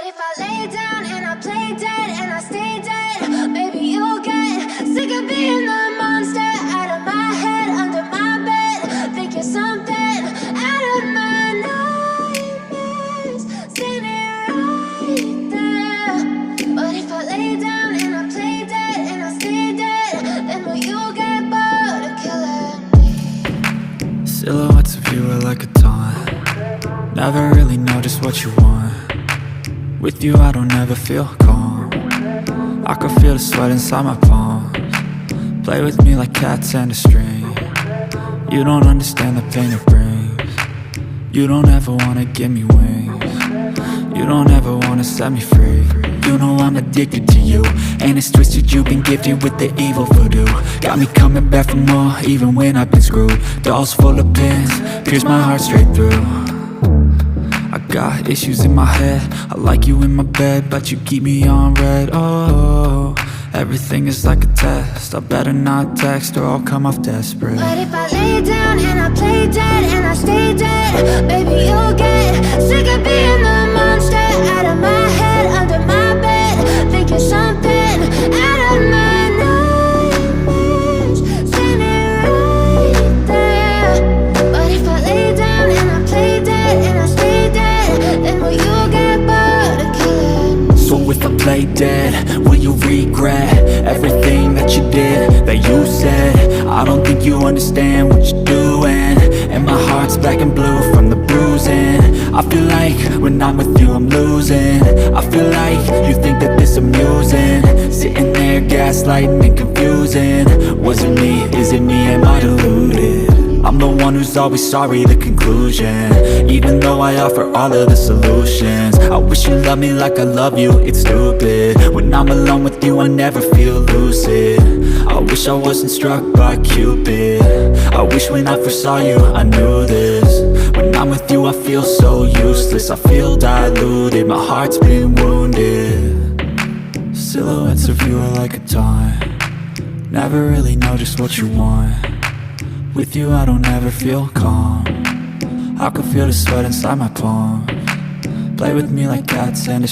if I lay down and I play dead and I stay dead, maybe you'll get sick of being the monster out of my head, under my bed. Think you're something out of my nightmares, standing right there. But if I lay down and I play dead and I stay dead, then will you get bored of killing me? Silhouettes of you are like a taunt. Never really know just what you want. With you I don't ever feel calm. I can feel the sweat inside my palms. Play with me like cats and a string. You don't understand the pain it brings. You don't ever wanna give me wings. You don't ever wanna set me free. You know I'm addicted to you, and it's twisted, you've been gifted with the evil voodoo. Got me coming back for more, even when I've been screwed. Dolls full of pins, pierce my heart straight through. I got issues in my head, I like you in my bed, but you keep me on red. Oh, everything is like a test, I better not text or I'll come off desperate. But if I lay down and I play dead and I stay dead, baby you'll get sick of being the monster out of my head, under my bed. Think you're something out of my nightmares, standing right there. But if I lay down and I play dead and I stay dead, then will you get bored of killing me? So if I play dead, will you regret everything that you did, that you said? I don't think you understand what you're doing, and my heart's black and blue from the bruising. I feel like when I'm with you I'm losing. I feel like you think that this amusing, sitting there gaslighting and confusing. Was it me? Is it me? Am I deluded? I'm the one who's always sorry, the conclusion. Even though I offer all of the solutions, I wish you loved me like I love you, it's stupid. When I'm alone with you I never feel lucid. I wish I wasn't struck by Cupid. I wish when I first saw you I knew this. When I'm with you I feel so useless, I feel diluted, my heart's been wounded. Silhouettes of you are like a taunt. Never really know just what you want. With you I don't ever feel calm. I can feel the sweat inside my palms. Play with me like cats and a